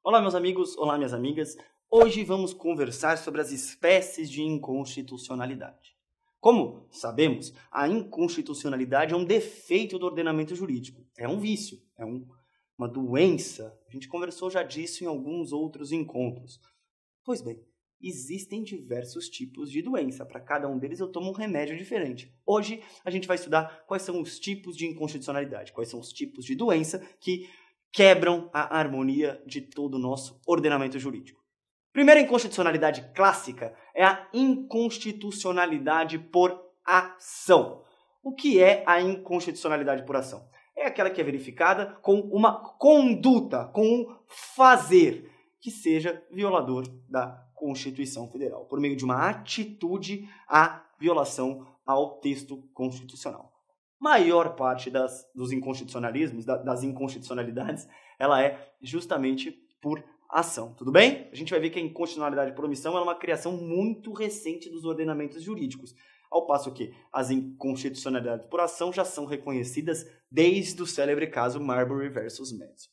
Olá, meus amigos, olá, minhas amigas. Hoje vamos conversar sobre as espécies de inconstitucionalidade. Como sabemos, a inconstitucionalidade é um defeito do ordenamento jurídico, é um vício, é uma doença. A gente conversou já disso em alguns outros encontros. Pois bem, existem diversos tipos de doença. Para cada um deles eu tomo um remédio diferente. Hoje a gente vai estudar quais são os tipos de inconstitucionalidade, quais são os tipos de doença que quebram a harmonia de todo o nosso ordenamento jurídico. Primeira inconstitucionalidade clássica é a inconstitucionalidade por ação. O que é a inconstitucionalidade por ação? É aquela que é verificada com uma conduta, com um fazer que seja violador da Constituição Federal, por meio de uma atitude à violação ao texto constitucional. Maior parte dos inconstitucionalismos, das inconstitucionalidades, ela é justamente por ação, tudo bem? A gente vai ver que a inconstitucionalidade por omissão é uma criação muito recente dos ordenamentos jurídicos, ao passo que as inconstitucionalidades por ação já são reconhecidas desde o célebre caso Marbury versus Madison.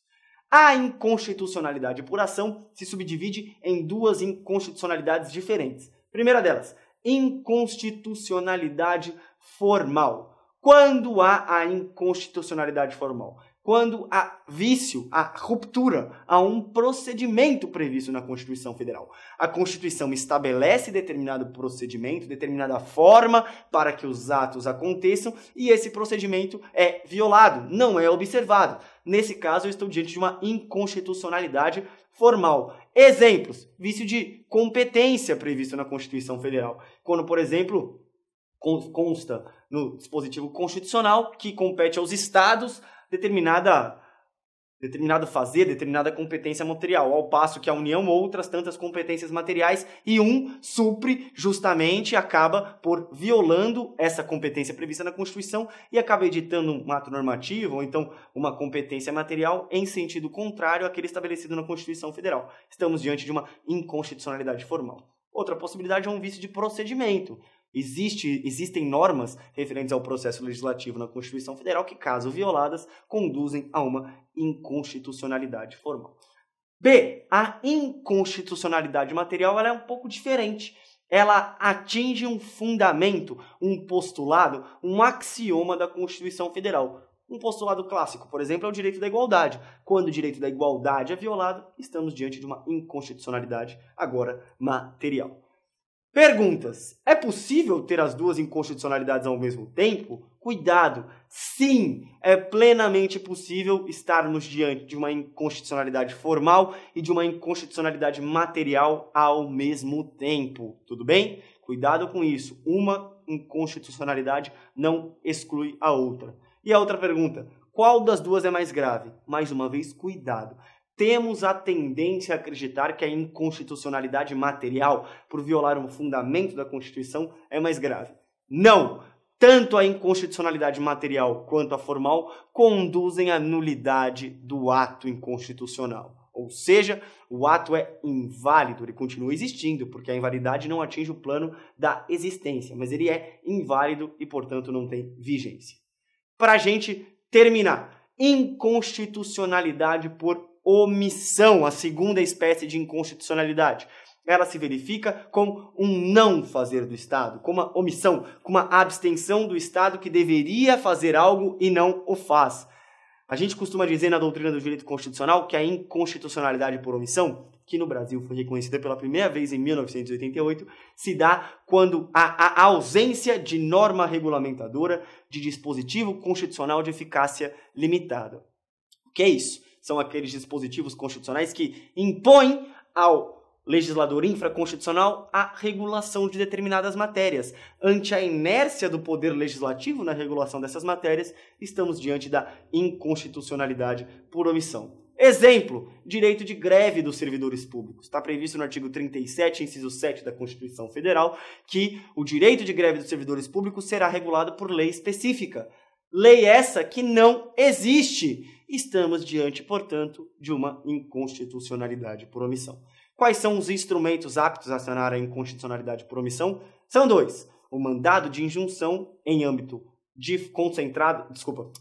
A inconstitucionalidade por ação se subdivide em duas inconstitucionalidades diferentes. Primeira delas, inconstitucionalidade formal. Quando há a inconstitucionalidade formal? Quando há vício, há ruptura, há um procedimento previsto na Constituição Federal. A Constituição estabelece determinado procedimento, determinada forma para que os atos aconteçam e esse procedimento é violado, não é observado. Nesse caso, eu estou diante de uma inconstitucionalidade formal. Exemplos: vício de competência previsto na Constituição Federal. Quando, por exemplo, consta no dispositivo constitucional que compete aos estados determinado fazer, determinada competência material, ao passo que a União outras tantas competências materiais e supre justamente, acaba por violando essa competência prevista na Constituição e acaba editando um ato normativo ou então uma competência material em sentido contrário àquele estabelecido na Constituição Federal. Estamos diante de uma inconstitucionalidade formal. Outra possibilidade é um vício de procedimento. Existem normas referentes ao processo legislativo na Constituição Federal que, caso violadas, conduzem a uma inconstitucionalidade formal. B. A inconstitucionalidade material ela é um pouco diferente. Ela atinge um fundamento, um postulado, um axioma da Constituição Federal. Um postulado clássico, por exemplo, é o direito da igualdade. Quando o direito da igualdade é violado, estamos diante de uma inconstitucionalidade, agora material. Perguntas. É possível ter as duas inconstitucionalidades ao mesmo tempo? Cuidado! Sim, é plenamente possível estarmos diante de uma inconstitucionalidade formal e de uma inconstitucionalidade material ao mesmo tempo. Tudo bem? Cuidado com isso. Uma inconstitucionalidade não exclui a outra. E a outra pergunta. Qual das duas é mais grave? Mais uma vez, cuidado. Temos a tendência a acreditar que a inconstitucionalidade material, por violar um fundamento da Constituição, é mais grave. Não! Tanto a inconstitucionalidade material quanto a formal conduzem à nulidade do ato inconstitucional. Ou seja, o ato é inválido, ele continua existindo, porque a invalidade não atinge o plano da existência, mas ele é inválido e, portanto, não tem vigência. Para a gente terminar, inconstitucionalidade por omissão, a segunda espécie de inconstitucionalidade. Ela se verifica como um não fazer do Estado, como uma omissão, como uma abstenção do Estado que deveria fazer algo e não o faz. A gente costuma dizer na doutrina do direito constitucional que a inconstitucionalidade por omissão, que no Brasil foi reconhecida pela primeira vez em 1988, se dá quando há a ausência de norma regulamentadora de dispositivo constitucional de eficácia limitada. O que é isso? São aqueles dispositivos constitucionais que impõem ao legislador infraconstitucional a regulação de determinadas matérias. Ante a inércia do poder legislativo na regulação dessas matérias, estamos diante da inconstitucionalidade por omissão. Exemplo, direito de greve dos servidores públicos. Está previsto no artigo 37, inciso 7 da Constituição Federal, que o direito de greve dos servidores públicos será regulado por lei específica. Lei essa que não existe. Estamos diante, portanto, de uma inconstitucionalidade por omissão. Quais são os instrumentos aptos a sanar a inconstitucionalidade por omissão? São dois. O mandado de injunção em âmbito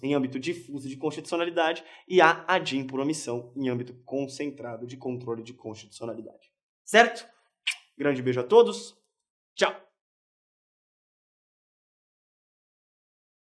em âmbito difuso de constitucionalidade, e a ADIM por omissão em âmbito concentrado de controle de constitucionalidade. Certo? Grande beijo a todos. Tchau!